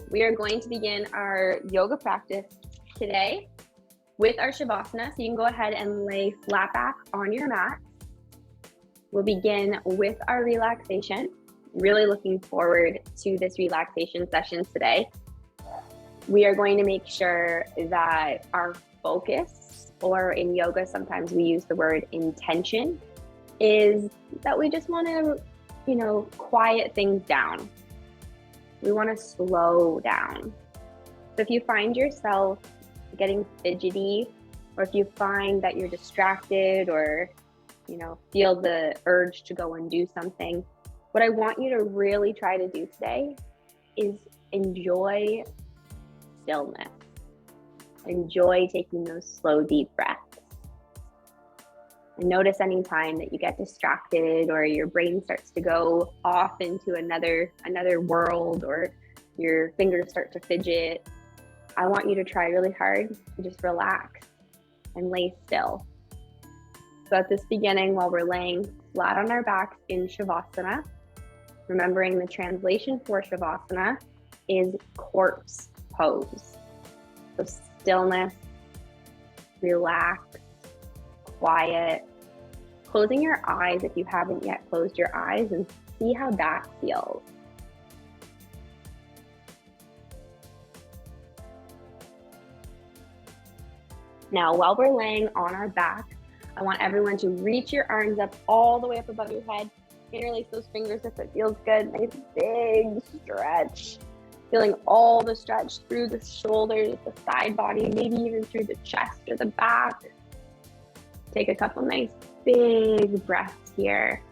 We are going to begin our yoga practice today with our Shavasana. So you can go ahead and lay flat back on your mat. We'll begin with our relaxation. Really looking forward to this relaxation session today. We are going to make sure that our focus, or in yoga, sometimes we use the word intention, is that we just want to, quiet things down. We want to slow down. So if you find yourself getting fidgety, or if you find that you're distracted or, feel the urge to go and do something, what I want you to really try to do today is enjoy stillness. Enjoy taking those slow, deep breaths. And notice any time that you get distracted or your brain starts to go off into another world, or your fingers start to fidget. I want you to try really hard to just relax and lay still. So at this beginning, while we're laying flat on our backs in Shavasana, remembering the translation for Shavasana is corpse pose. So stillness, relax, quiet, closing your eyes if you haven't yet closed your eyes, and see how that feels. Now, while we're laying on our back, I want everyone to reach your arms up all the way up above your head. Interlace those fingers if it feels good. Nice big stretch. Feeling all the stretch through the shoulders, the side body, maybe even through the chest or the back. Take a couple nice big breaths here.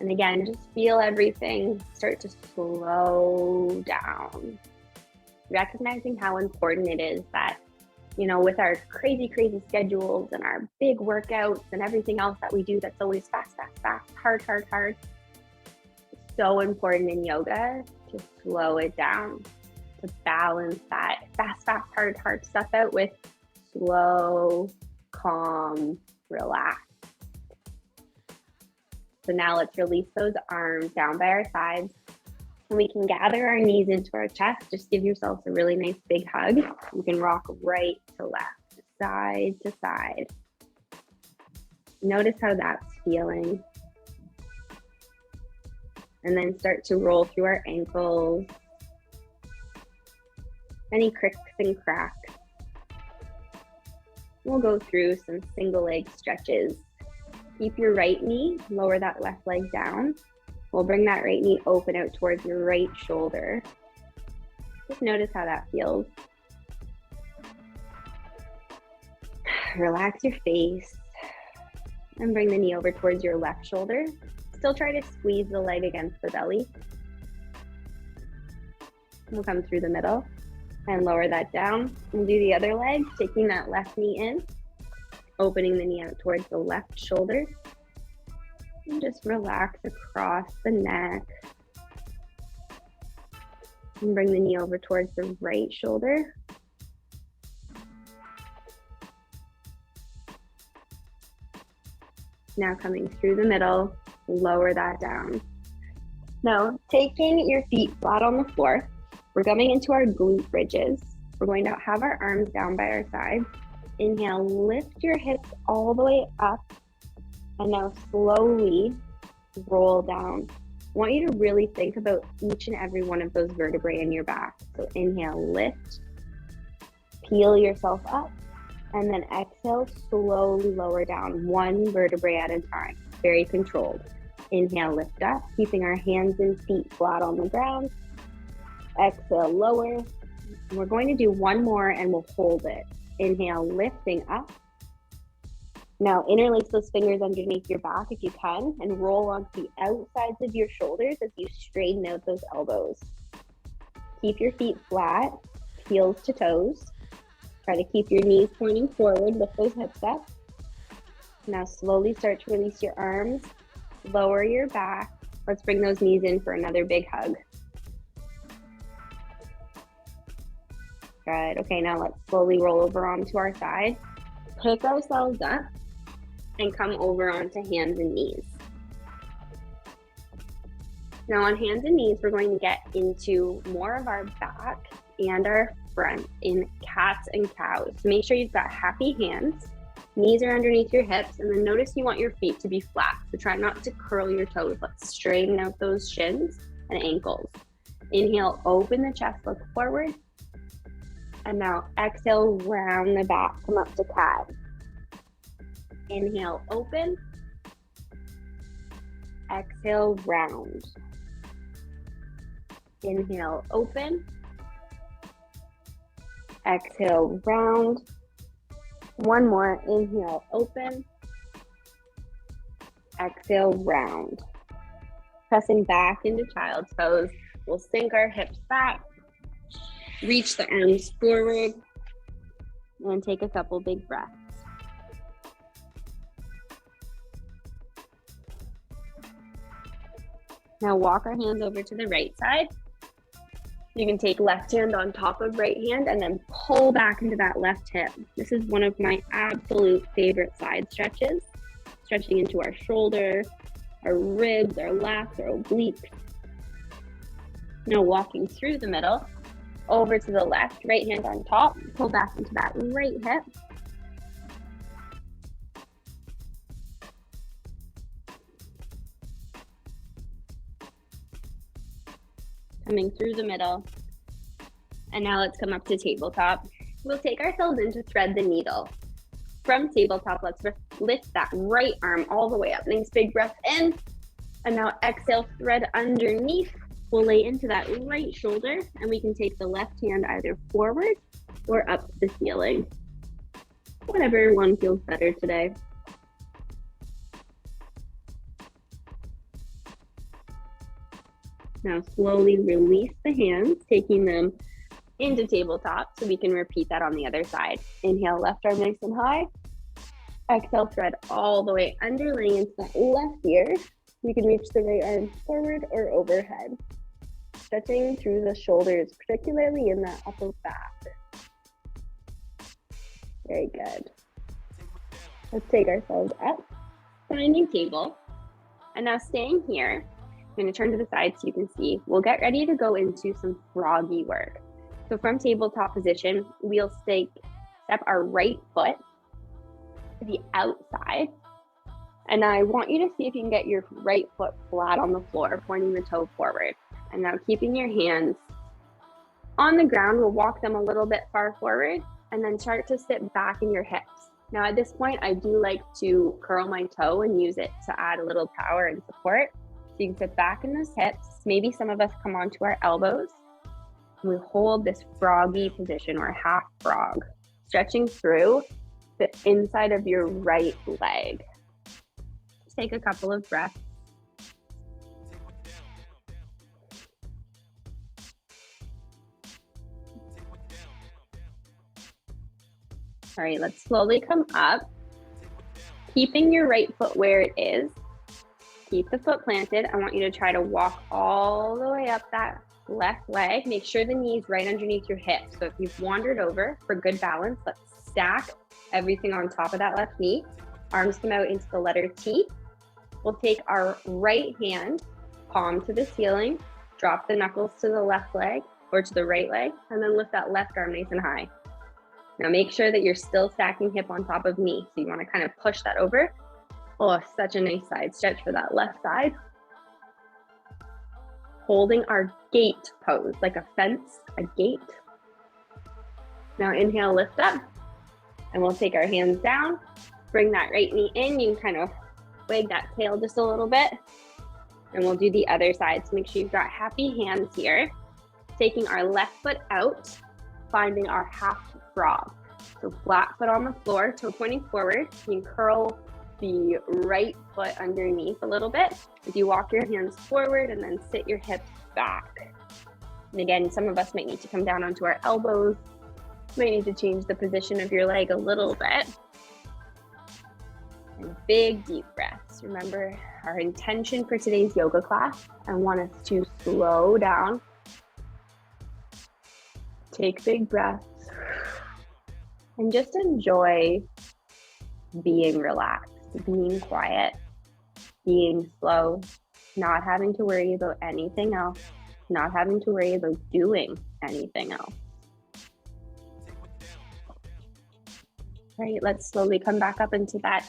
And again, just feel everything start to slow down. Recognizing how important it is that, with our crazy schedules and our big workouts and everything else that we do that's always fast, hard. It's so important in yoga to slow it down, to balance that fast, hard stuff out with slow, calm, relax. So now let's release those arms down by our sides. And we can gather our knees into our chest. Just give yourselves a really nice big hug. You can rock right to left, side to side. Notice how that's feeling. And then start to roll through our ankles. Any cricks and cracks. We'll go through some single leg stretches. Keep your right knee, lower that left leg down. We'll bring that right knee open out towards your right shoulder. Just notice how that feels. Relax your face and bring the knee over towards your left shoulder. Still try to squeeze the leg against the belly. We'll come through the middle and lower that down. We'll do the other leg, taking that left knee in, opening the knee out towards the left shoulder. And just relax across the neck. And bring the knee over towards the right shoulder. Now coming through the middle, lower that down. Now, taking your feet flat on the floor, we're coming into our glute bridges. We're going to have our arms down by our sides. Inhale, lift your hips all the way up. And now slowly roll down. I want you to really think about each and every one of those vertebrae in your back. So inhale, lift, peel yourself up, and then exhale, slowly lower down, one vertebrae at a time, very controlled. Inhale, lift up, keeping our hands and feet flat on the ground. Exhale, lower. And we're going to do one more and we'll hold it. Inhale, lifting up. Now interlace those fingers underneath your back if you can, and roll onto the outsides of your shoulders as you straighten out those elbows. Keep your feet flat, heels to toes. Try to keep your knees pointing forward, lift those hips up. Now slowly start to release your arms, lower your back. Let's bring those knees in for another big hug. Good. Okay, now let's slowly roll over onto our side. Pick ourselves up and come over onto hands and knees. Now on hands and knees, we're going to get into more of our back and our front in cats and cows. So make sure you've got happy hands. Knees are underneath your hips, and then notice you want your feet to be flat. So try not to curl your toes. Let's straighten out those shins and ankles. Inhale, open the chest, look forward. And now exhale, round the back, come up to cat. Inhale, open. Exhale, round. Inhale, open. Exhale, round. One more, inhale, open. Exhale, round. Pressing back into child's pose. We'll sink our hips back. Reach the arms forward. And take a couple big breaths. Now walk our hands over to the right side. You can take left hand on top of right hand and then pull back into that left hip. This is one of my absolute favorite side stretches. Stretching into our shoulder, our ribs, our lats, our obliques. Now walking through the middle, over to the left, right hand on top, pull back into that right hip. Coming through the middle. And now let's come up to tabletop. We'll take ourselves in to thread the needle. From tabletop, let's lift that right arm all the way up. Nice big breath in. And now exhale, thread underneath. We'll lay into that right shoulder, and we can take the left hand either forward or up to the ceiling. Whatever one feels better today. Now slowly release the hands, taking them into tabletop so we can repeat that on the other side. Inhale, left arm nice and high. Exhale, thread all the way under, laying into that left ear. You can reach the right arm forward or overhead. Stretching through the shoulders, particularly in that upper back. Very good. Let's take ourselves up, finding table. And now staying here, I'm going to turn to the side so you can see. We'll get ready to go into some froggy work. So from tabletop position, we'll step our right foot to the outside. And now I want you to see if you can get your right foot flat on the floor, pointing the toe forward. And now keeping your hands on the ground, we'll walk them a little bit far forward and then start to sit back in your hips. Now at this point, I do like to curl my toe and use it to add a little power and support. So you can sit back in those hips. Maybe some of us come onto our elbows. And we hold this froggy position or half frog, stretching through the inside of your right leg. Just take a couple of breaths. All right, let's slowly come up, keeping your right foot where it is. Keep the foot planted. I want you to try to walk all the way up that left leg. Make sure the knee's right underneath your hips. So if you've wandered over, for good balance, let's stack everything on top of that left knee. Arms come out into the letter T. We'll take our right hand, palm to the ceiling, drop the knuckles to the left leg or to the right leg, and then lift that left arm nice and high. Now make sure that you're still stacking hip on top of knee. So you want to kind of push that over. Oh, such a nice side stretch for that left side. Holding our gate pose, like a fence, a gate. Now inhale, lift up. And we'll take our hands down. Bring that right knee in. You can kind of wag that tail just a little bit. And we'll do the other side. So make sure you've got happy hands here. Taking our left foot out, finding our half frog. So flat foot on the floor, toe pointing forward. You can curl the right foot underneath a little bit. If you walk your hands forward and then sit your hips back. And again, some of us might need to come down onto our elbows. Might need to change the position of your leg a little bit. And big deep breaths. Remember our intention for today's yoga class. I want us to slow down. Take big breaths. And just enjoy being relaxed, being quiet, being slow, not having to worry about anything else, not having to worry about doing anything else. All right, let's slowly come back up into that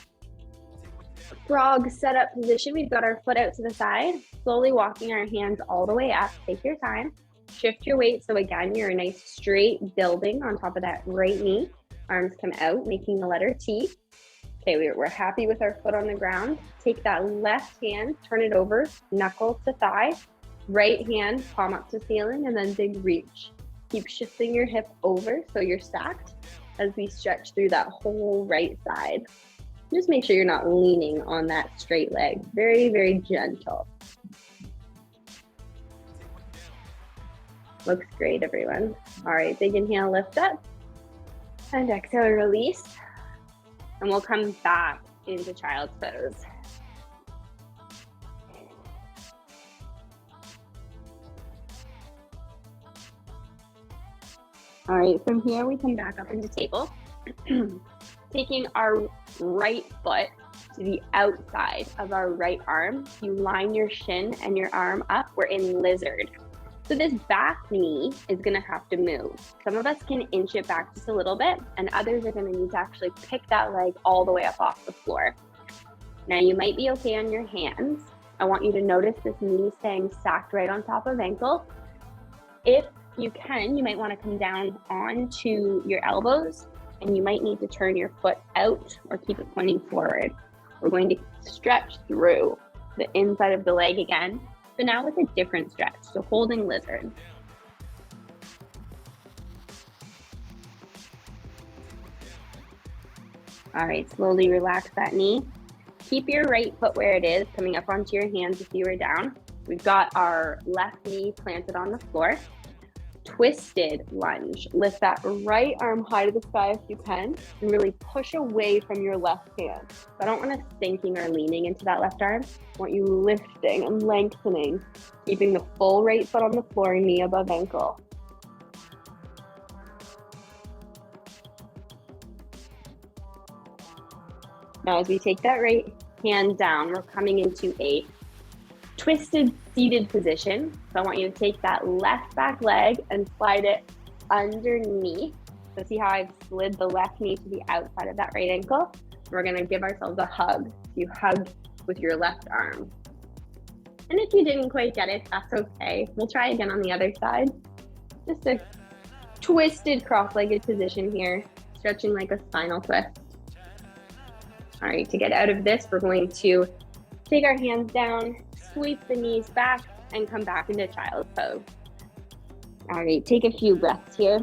frog setup position. We've got our foot out to the side, slowly walking our hands all the way up. Take your time. Shift your weight. So again, you're a nice straight building on top of that right knee. Arms come out, making the letter T. Okay, we're happy with our foot on the ground. Take that left hand, turn it over, knuckle to thigh. Right hand, palm up to ceiling, and then big reach. Keep shifting your hip over so you're stacked as we stretch through that whole right side. Just make sure you're not leaning on that straight leg. Very, very gentle. Looks great, everyone. All right, big inhale, lift up. And exhale, release. And we'll come back into child's pose. All right, from here we come back up into table. Taking our right foot to the outside of our right arm, you line your shin and your arm up. We're in lizard. So this back knee is gonna have to move. Some of us can inch it back just a little bit, and others are gonna need to actually pick that leg all the way up off the floor. Now you might be okay on your hands. I want you to notice this knee staying stacked right on top of ankle. If you can, you might wanna come down onto your elbows, and you might need to turn your foot out or keep it pointing forward. We're going to stretch through the inside of the leg again, but now with a different stretch, so holding lizard. All right, slowly relax that knee. Keep your right foot where it is, coming up onto your hands if you were down. We've got our left knee planted on the floor. Twisted lunge. Lift that right arm high to the sky if you can, and really push away from your left hand. So I don't want us sinking or leaning into that left arm. I want you lifting and lengthening, keeping the full right foot on the floor, knee above ankle. Now as we take that right hand down, we're coming into a twisted seated position. So I want you to take that left back leg and slide it underneath. So see how I've slid the left knee to the outside of that right ankle? We're gonna give ourselves a hug. You hug with your left arm. And if you didn't quite get it, that's okay. We'll try again on the other side. Just a twisted cross-legged position here, stretching like a spinal twist. All right, to get out of this, we're going to take our hands down, sweep the knees back, and come back into child's pose. All right, take a few breaths here.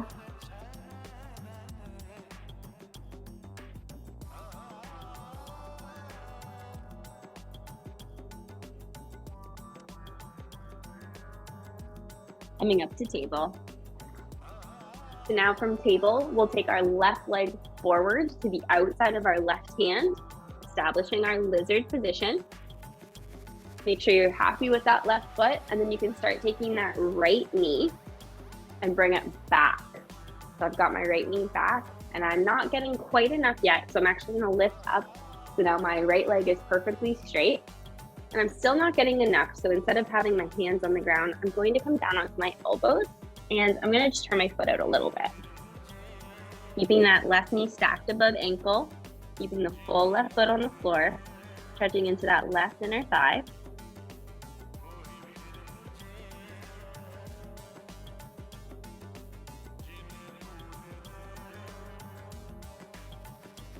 Coming up to table. So now from table, we'll take our left leg forward to the outside of our left hand, establishing our lizard position. Make sure you're happy with that left foot, and then you can start taking that right knee and bring it back. So I've got my right knee back, and I'm not getting quite enough yet, so I'm actually gonna lift up. So now my right leg is perfectly straight, and I'm still not getting enough. So instead of having my hands on the ground, I'm going to come down onto my elbows, and I'm gonna just turn my foot out a little bit. Keeping that left knee stacked above ankle, keeping the full left foot on the floor, stretching into that left inner thigh.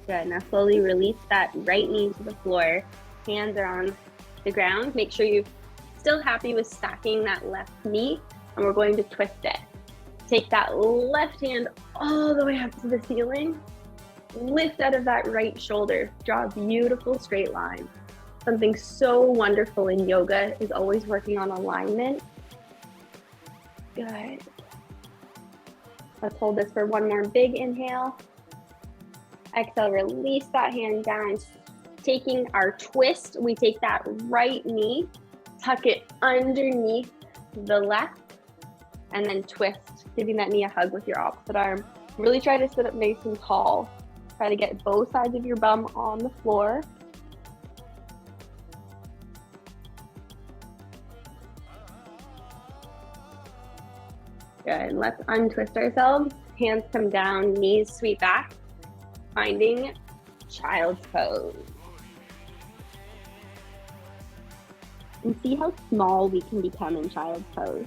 Good, now slowly release that right knee to the floor. Hands are on the ground. Make sure you're still happy with stacking that left knee, and we're going to twist it. Take that left hand all the way up to the ceiling. Lift out of that right shoulder. Draw a beautiful straight line. Something so wonderful in yoga is always working on alignment. Good. Let's hold this for one more big inhale. Exhale, release that hand down. Taking our twist, we take that right knee, tuck it underneath the left, and then twist, giving that knee a hug with your opposite arm. Really try to sit up nice and tall. Try to get both sides of your bum on the floor. Good, let's untwist ourselves. Hands come down, knees sweep back. Finding child's pose. And see how small we can become in child's pose.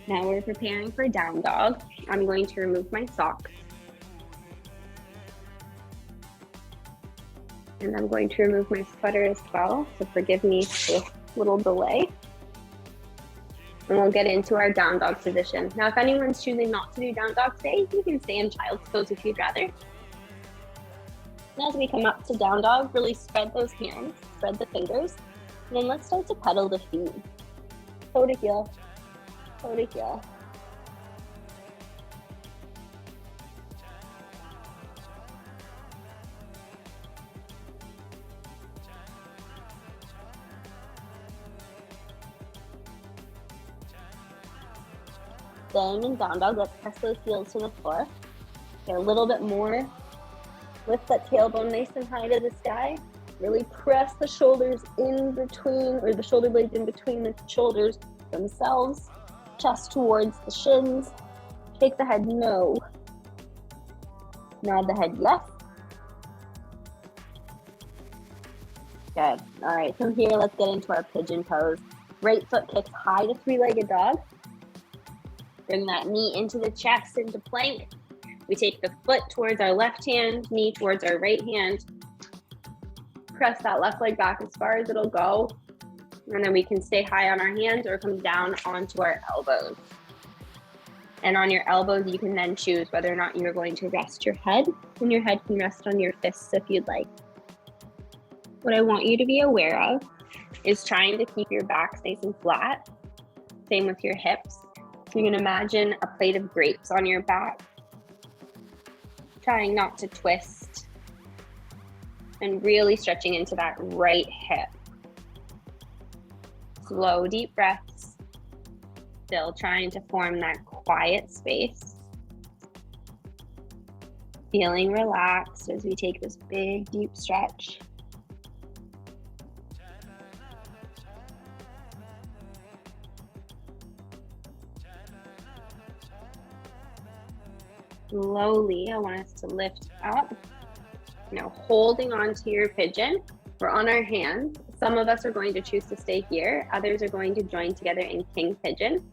Now we're preparing for down dog. I'm going to remove my socks. And I'm going to remove my sweater as well, so forgive me for this little delay. And we'll get into our down dog position. Now, if anyone's choosing not to do down dog today, you can stay in child's pose if you'd rather. And as we come up to down dog, really spread those hands, spread the fingers, and then let's start to pedal the feet. Toe to heel, toe to heel. Staying in down dog, let's press those heels to the floor. Get a little bit more. Lift that tailbone nice and high to the sky. Really press the shoulders in between, or the shoulder blades in between the shoulders themselves. Chest towards the shins. Shake the head no. Nod the head yes. Good. All right, from here, let's get into our pigeon pose. Right foot kicks high to three-legged dog. Bring that knee into the chest, into plank. We take the foot towards our left hand, knee towards our right hand. Press that left leg back as far as it'll go. And then we can stay high on our hands or come down onto our elbows. And on your elbows, you can then choose whether or not you're going to rest your head, and your head can rest on your fists if you'd like. What I want you to be aware of is trying to keep your back nice and flat. Same with your hips. You can imagine a plate of grapes on your back. Trying not to twist. And really stretching into that right hip. Slow, deep breaths. Still trying to form that quiet space. Feeling relaxed as we take this big, deep stretch. Slowly, I want us to lift up. Now, holding on to your pigeon, we're on our hands. Some of us are going to choose to stay here. Others are going to join together in king pigeon.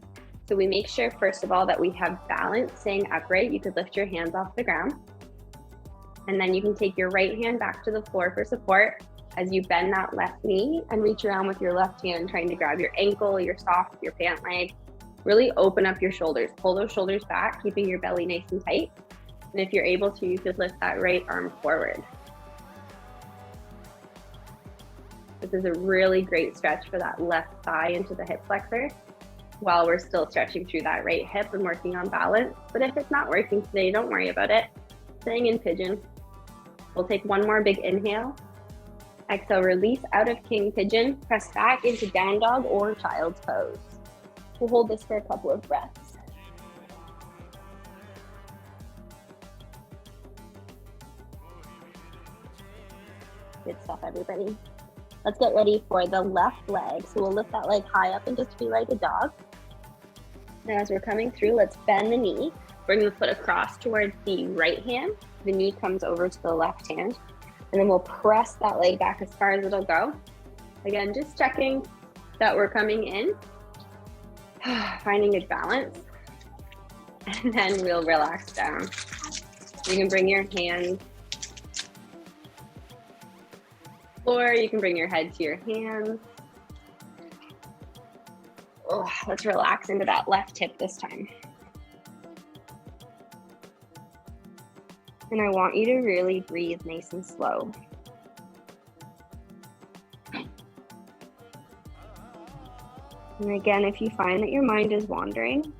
So we make sure, first of all, that we have balance, staying upright. You could lift your hands off the ground. And then you can take your right hand back to the floor for support as you bend that left knee and reach around with your left hand, trying to grab your ankle, your sock, your pant leg. Really open up your shoulders. Pull those shoulders back, keeping your belly nice and tight. And if you're able to, you could lift that right arm forward. This is a really great stretch for that left thigh into the hip flexor while we're still stretching through that right hip and working on balance. But if it's not working today, don't worry about it. Staying in pigeon. We'll take one more big inhale. Exhale, release out of king pigeon. Press back into down dog or child's pose. We'll hold this for a couple of breaths. Good stuff, everybody. Let's get ready for the left leg. So we'll lift that leg high up into three-legged dog. Now as we're coming through, let's bend the knee. Bring the foot across towards the right hand. The knee comes over to the left hand. And then we'll press that leg back as far as it'll go. Again, just checking that we're coming in. Finding good balance, and then we'll relax down. You can bring your hands floor, you can bring your head to your hands. Oh, let's relax into that left hip this time. And I want you to really breathe nice and slow. And again, if you find that your mind is wandering,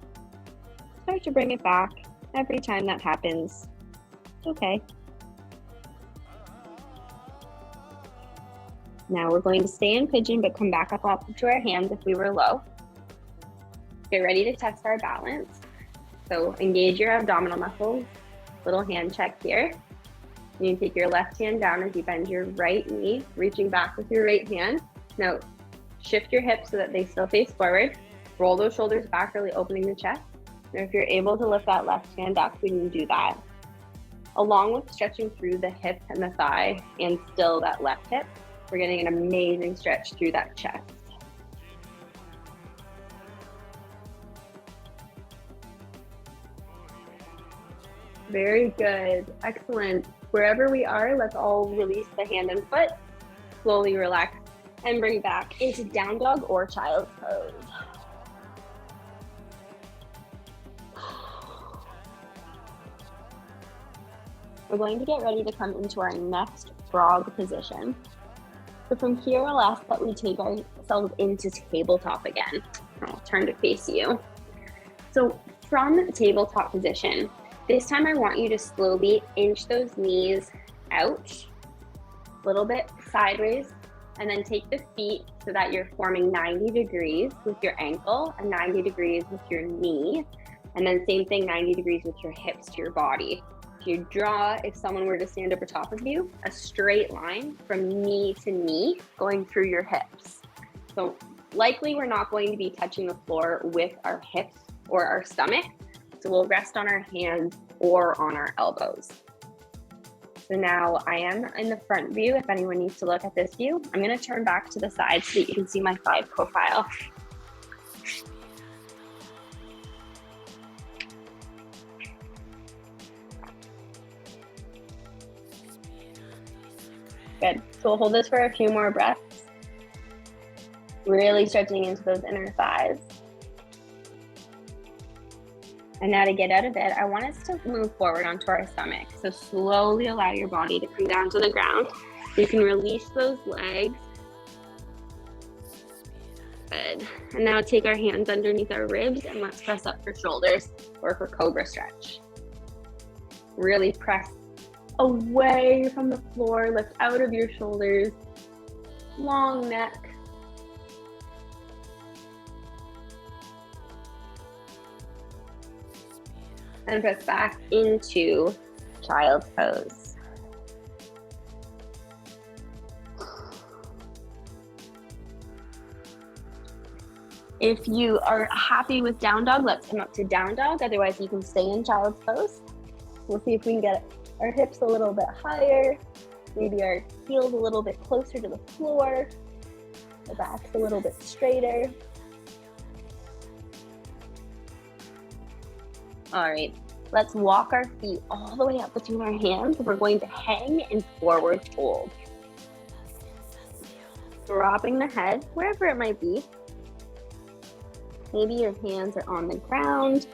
start to bring it back every time that happens. It's okay. Now we're going to stay in pigeon, but come back up to our hands if we were low. Get ready to test our balance. So engage your abdominal muscles. Little hand check here. You can take your left hand down as you bend your right knee, reaching back with your right hand. Now, shift your hips so that they still face forward. Roll those shoulders back, really opening the chest. And if you're able to lift that left hand up, we can do that. Along with stretching through the hip and the thigh and still that left hip, we're getting an amazing stretch through that chest. Very good. Excellent. Wherever we are, let's all release the hand and foot. Slowly relax and bring back into down dog or child's pose. We're going to get ready to come into our next frog position. So from here, we'll ask that we take ourselves into tabletop again. I'll turn to face you. So from tabletop position, this time I want you to slowly inch those knees out, a little bit sideways, and then take the feet so that you're forming 90 degrees with your ankle and 90 degrees with your knee. And then same thing, 90 degrees with your hips to your body. You draw, if someone were to stand over top of you, a straight line from knee to knee going through your hips. So likely we're not going to be touching the floor with our hips or our stomach. So we'll rest on our hands or on our elbows. So now I am in the front view. If anyone needs to look at this view, I'm going to turn back to the side so that you can see my side profile. Good. So we'll hold this for a few more breaths. Really stretching into those inner thighs. And now to get out of it, I want us to move forward onto our stomach. So slowly allow your body to come down to the ground. You can release those legs. Good. And now take our hands underneath our ribs and let's press up for shoulders or for cobra stretch. Really press away from the floor, lift out of your shoulders, long neck. And press back into child's pose. If you are happy with down dog, let's come up to down dog. Otherwise, you can stay in child's pose. We'll see if we can get our hips a little bit higher, maybe our heels a little bit closer to the floor, the back's a little bit straighter. All right, let's walk our feet all the way up between our hands. We're going to hang in forward fold. Dropping the head, wherever it might be. Maybe your hands are on the ground.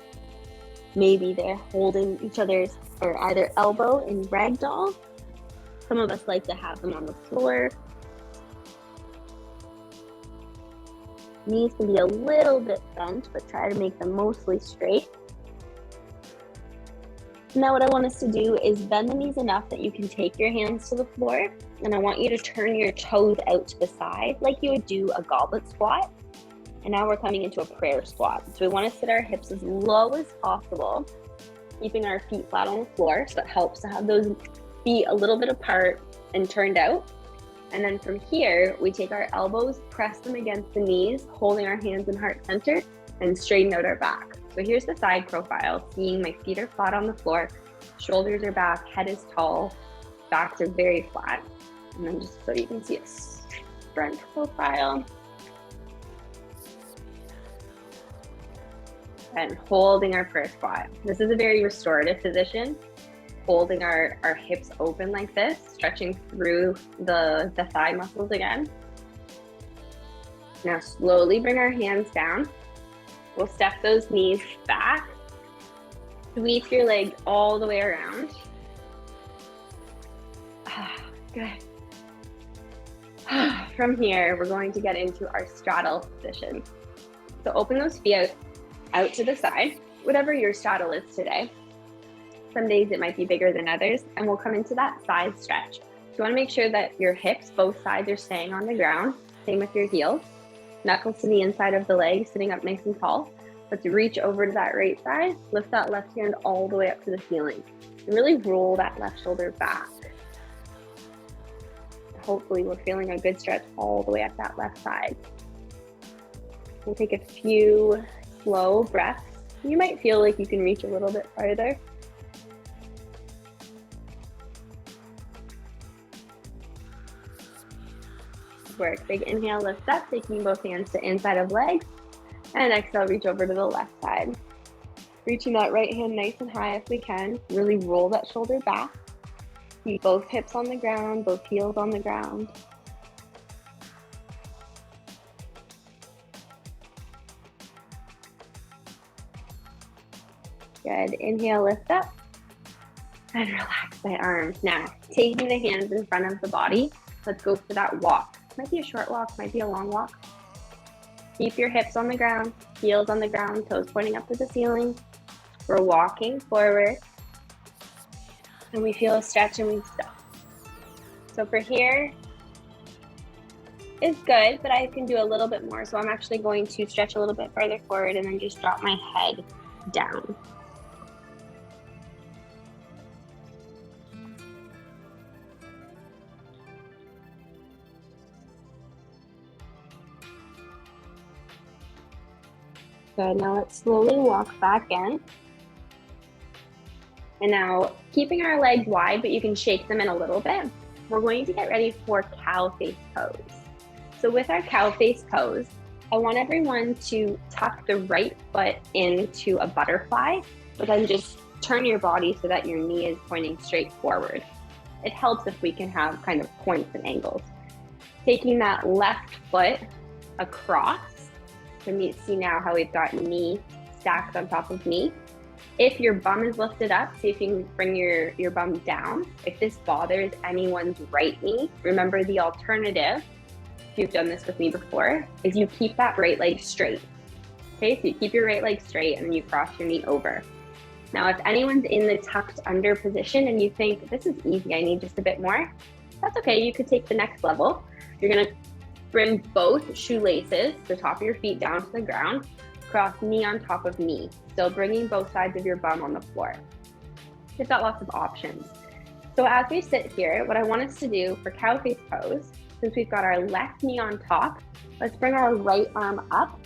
Maybe they're holding each other's or either elbow in ragdoll. Some of us like to have them on the floor. Knees can be a little bit bent, but try to make them mostly straight. Now what I want us to do is bend the knees enough that you can take your hands to the floor, and I want you to turn your toes out to the side like you would do a goblet squat. And now we're coming into a prayer squat. So we want to sit our hips as low as possible, keeping our feet flat on the floor. So it helps to have those feet a little bit apart and turned out. And then from here, we take our elbows, press them against the knees, holding our hands in heart center, and straighten out our back. So here's the side profile, seeing my feet are flat on the floor, shoulders are back, head is tall, backs are very flat. And then just so you can see a front profile. And holding our prayer squat. This is a very restorative position. Holding our hips open like this, stretching through the thigh muscles again. Now slowly bring our hands down. We'll step those knees back. Sweep your legs all the way around. Good. From here, we're going to get into our straddle position. So open those feet out to the side, whatever your straddle is today. Some days it might be bigger than others, and we'll come into that side stretch. You want to make sure that your hips, both sides, are staying on the ground. Same with your heels. Knuckles to the inside of the leg, sitting up nice and tall. Let's reach over to that right side, lift that left hand all the way up to the ceiling, and really roll that left shoulder back. Hopefully we're feeling a good stretch all the way up that left side. We'll take a few slow breaths You might feel like you can reach a little bit farther. Work. Big inhale, lift up, taking both hands to inside of legs. And exhale, reach over to the left side. Reaching that right hand nice and high if we can. Really roll that shoulder back. Keep both hips on the ground, both heels on the ground. Good. Inhale, lift up. And relax my arms. Now, taking the hands in front of the body, let's go for that walk. Might be a short walk, might be a long walk. Keep your hips on the ground, heels on the ground, toes pointing up to the ceiling. We're walking forward. And we feel a stretch and we stop. So for here, is good, but I can do a little bit more. So I'm actually going to stretch a little bit farther forward and then just drop my head down. Good, now let's slowly walk back in. And now keeping our legs wide, but you can shake them in a little bit. We're going to get ready for cow face pose. So with our cow face pose, I want everyone to tuck the right foot into a butterfly, but then just turn your body so that your knee is pointing straight forward. It helps if we can have kind of points and angles. Taking that left foot across, so see now how we've got knee stacked on top of knee. If your bum is lifted up, see if you can bring your bum down. If this bothers anyone's right knee, remember the alternative, if you've done this with me before, is you keep that right leg straight. Okay, so you keep your right leg straight and then you cross your knee over. Now, if anyone's in the tucked under position and you think, this is easy, I need just a bit more, that's okay, you could take the next level. You're gonna bring both shoelaces, the top of your feet down to the ground, cross knee on top of knee, still bringing both sides of your bum on the floor. You've got lots of options. So as we sit here, what I want us to do for cow face pose, since we've got our left knee on top, let's bring our right arm up,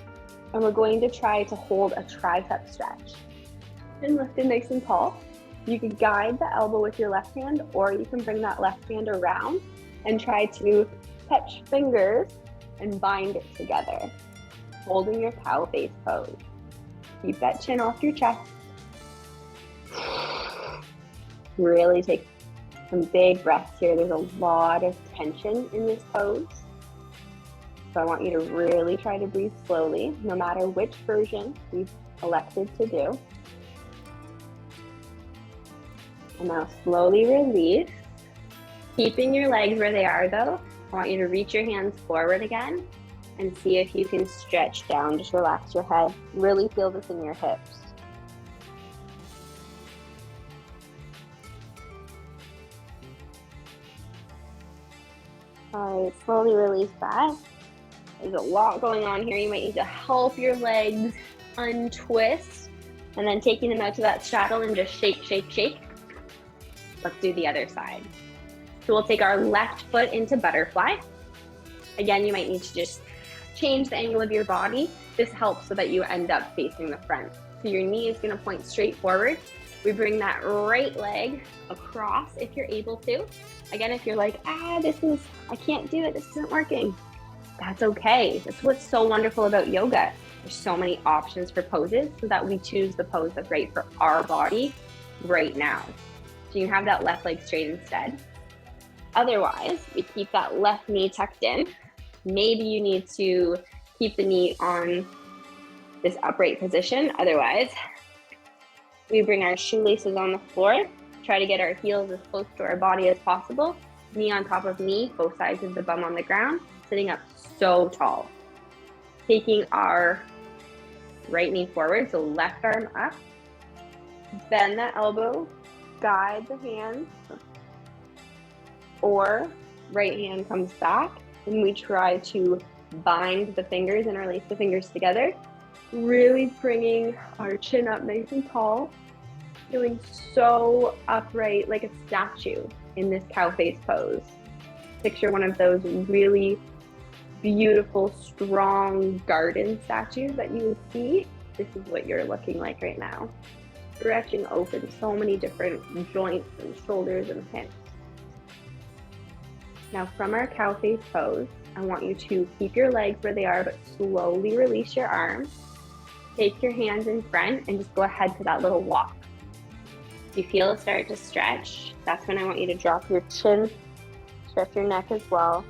and we're going to try to hold a tricep stretch. And lift it nice and tall. You can guide the elbow with your left hand, or you can bring that left hand around and try to touch fingers and bind it together, holding your cow face pose. Keep that chin off your chest. Really take some big breaths here. There's a lot of tension in this pose. So I want you to really try to breathe slowly, no matter which version you've elected to do. And now slowly release. Keeping your legs where they are though, I want you to reach your hands forward again and see if you can stretch down. Just relax your head. Really feel this in your hips. All right, slowly release that. There's a lot going on here. You might need to help your legs untwist, and then taking them out to that straddle and just shake, shake, shake. Let's do the other side. So we'll take our left foot into butterfly. Again, you might need to just change the angle of your body. This helps so that you end up facing the front. So your knee is gonna point straight forward. We bring that right leg across if you're able to. Again, if you're like, I can't do it, this isn't working. That's okay. That's what's so wonderful about yoga. There's so many options for poses so that we choose the pose that's right for our body right now. So you can have that left leg straight instead. Otherwise, we keep that left knee tucked in. Maybe you need to keep the knee on this upright position. Otherwise, we bring our shoelaces on the floor, try to get our heels as close to our body as possible, knee on top of knee, both sides of the bum on the ground, sitting up so tall. Taking our right knee forward, so left arm up, bend the elbow, guide the hands, or right hand comes back, and we try to bind the fingers, interlace the fingers together, really bringing our chin up nice and tall, feeling so upright like a statue in this cow face pose. Picture one of those really beautiful, strong garden statues that you would see. this is what you're looking like right now. Stretching open so many different joints and shoulders and hips. Now from our cow face pose, I want you to keep your legs where they are, but slowly release your arms. Take your hands in front and just go ahead to that little walk. If you feel it start to stretch, that's when I want you to drop your chin, stretch your neck as well.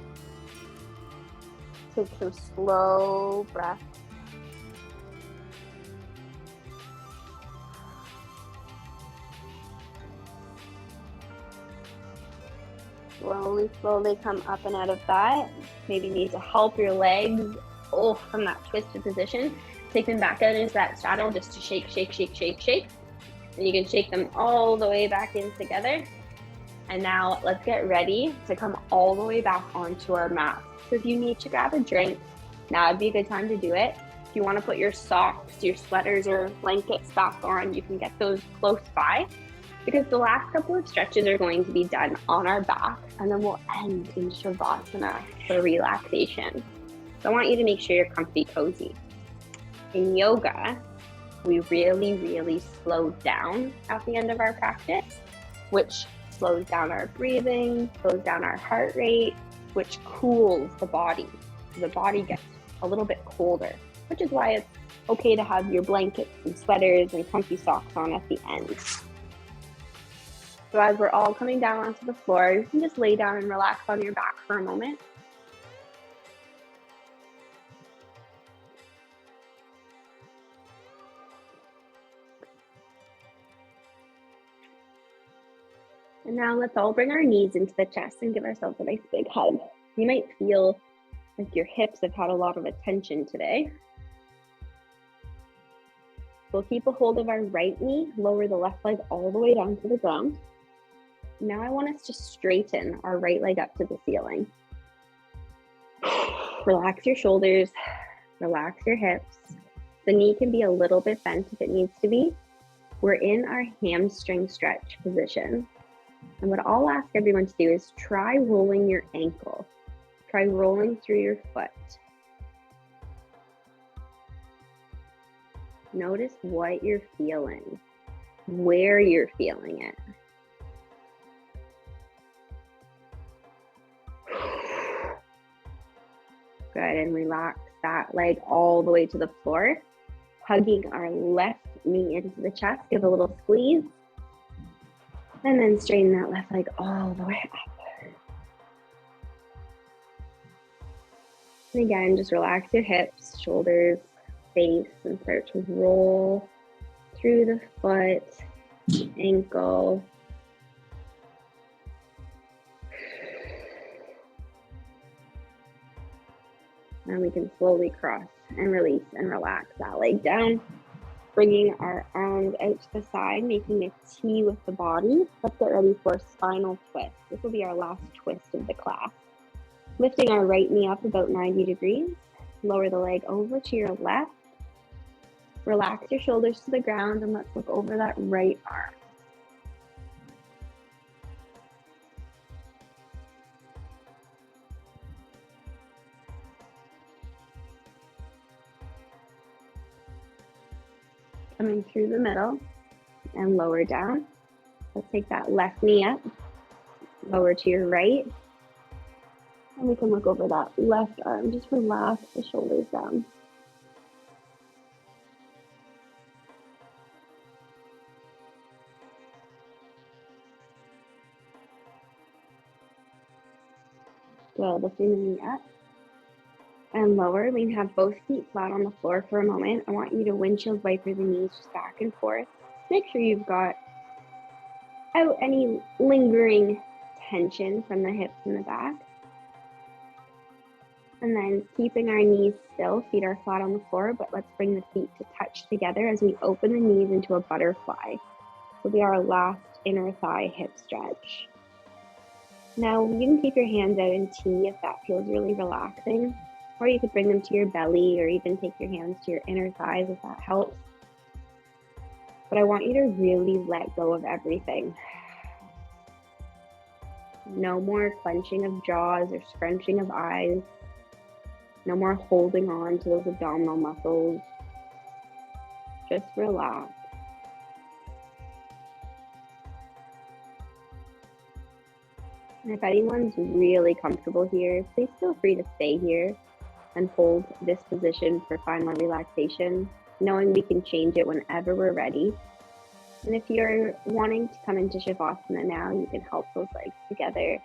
Take some slow breaths. Slowly come up and out of that. Maybe need to help your legs from that twisted position. Take them back out into that straddle just to shake. And you can shake them all the way back in together. And now let's get ready to come all the way back onto our mat. So if you need to grab a drink, now would be a good time to do it. If you want to put your socks, your sweaters, or blankets back on, you can get those close by, because the last couple of stretches are going to be done on our back, and then we'll end in Shavasana for relaxation. So I want you to make sure you're comfy, cozy. In yoga, we really slow down at the end of our practice, which slows down our breathing, slows down our heart rate, which cools the body. The body gets a little bit colder, which is why it's okay to have your blankets and sweaters and comfy socks on at the end. So as we're all coming down onto the floor, you can just lay down and relax on your back for a moment. And now let's all bring our knees into the chest and give ourselves a nice big hug. You might feel like your hips have had a lot of attention today. We'll keep a hold of our right knee, lower the left leg all the way down to the ground. Now I want us to straighten our right leg up to the ceiling. Relax your shoulders, relax your hips. The knee can be a little bit bent if it needs to be. We're in our hamstring stretch position. And what I'll ask everyone to do is try rolling your ankle. Try rolling through your foot. Notice what you're feeling, where you're feeling it. Good, and relax that leg all the way to the floor. Hugging our left knee into the chest, give a little squeeze. And then straighten that left leg all the way up. And again, just relax your hips, shoulders, face, and start to roll through the foot, ankle. And we can slowly cross and release and relax that leg down. Bringing our arms out to the side, making a T with the body. Let's get ready for a spinal twist. This will be our last twist of the class. Lifting our right knee up about 90 degrees. Lower the leg over to your left. Relax your shoulders to the ground and let's look over that right arm. Coming through the middle and lower down. Let's take that left knee up, lower to your right. And we can look over that left arm. Just relax the shoulders down. Good, lifting the knee up and lower. We can have both feet flat on the floor for a moment. I want you to windshield wiper the knees just back and forth. Make sure you've got out any lingering tension from the hips and the back. And then keeping our knees still, feet are flat on the floor, but let's bring the feet to touch together as we open the knees into a butterfly. This will be our last inner thigh hip stretch. Now you can keep your hands out in T if that feels really relaxing, or you could bring them to your belly or even take your hands to your inner thighs if that helps. But I want you to really let go of everything. No more clenching of jaws or scrunching of eyes. No more holding on to those abdominal muscles. Just relax. And if anyone's really comfortable here, please feel free to stay here and hold this position for final relaxation, knowing we can change it whenever we're ready. And if you're wanting to come into Shavasana now, you can help those legs together,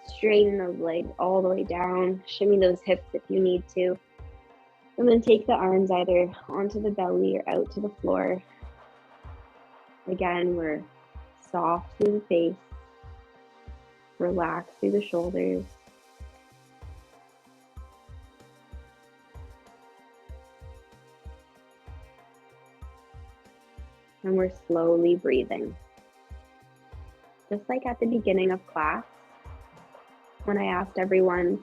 straighten those legs all the way down, shimmy those hips if you need to, and then take the arms either onto the belly or out to the floor. Again, we're soft through the face, relax through the shoulders. And we're slowly breathing. Just like at the beginning of class, when I asked everyone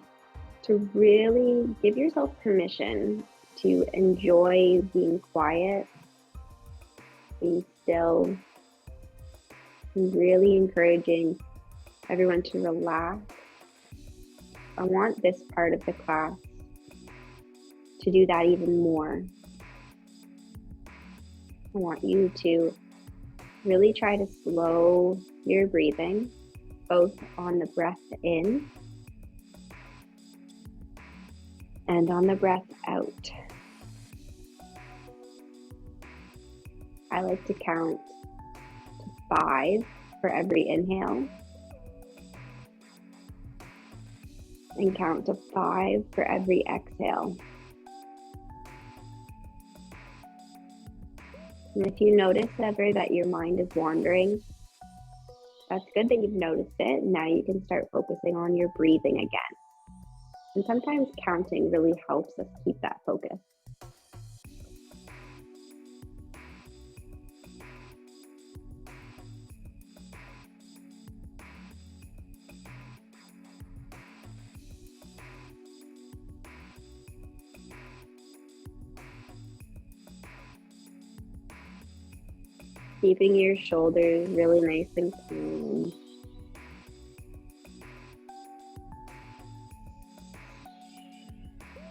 to really give yourself permission to enjoy being quiet, being still, and really encouraging everyone to relax. I want this part of the class to do that even more. I want you to really try to slow your breathing, both on the breath in and on the breath out. I like to count to 5 for every inhale and count to 5 for every exhale. And if you notice ever that your mind is wandering, that's good that you've noticed it. Now you can start focusing on your breathing again. And sometimes counting really helps us keep that focus. Keeping your shoulders really nice and calm.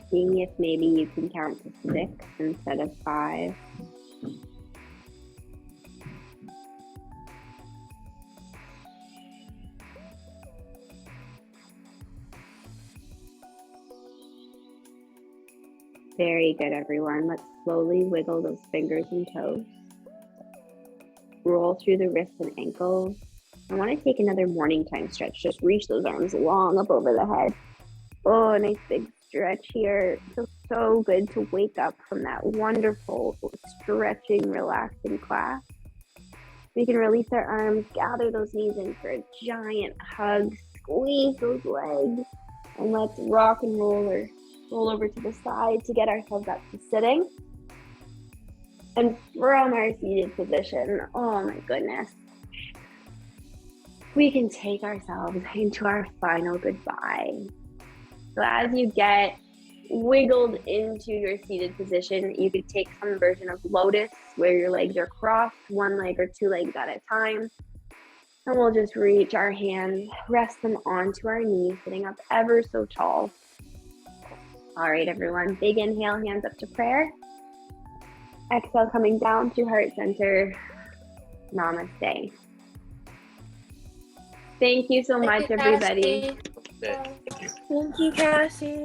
Seeing if maybe you can count to 6 instead of 5. Very good, everyone. Let's slowly wiggle those fingers and toes. Roll through the wrists and ankles. I want to take another morning time stretch. Just reach those arms long up over the head. Oh, nice big stretch here. It feels so good to wake up from that wonderful stretching, relaxing class. We can release our arms, gather those knees in for a giant hug, squeeze those legs, and let's rock and roll or roll over to the side to get ourselves up to sitting. And from our seated position, oh my goodness, we can take ourselves into our final goodbye. So as you get wiggled into your seated position, you could take some version of lotus where your legs are crossed, one leg or two legs at a time. And we'll just reach our hands, rest them onto our knees, sitting up ever so tall. All right, everyone, big inhale, hands up to prayer. Exhale, coming down through heart center. Namaste. Thank you so much, everybody. Thank you, Cassie.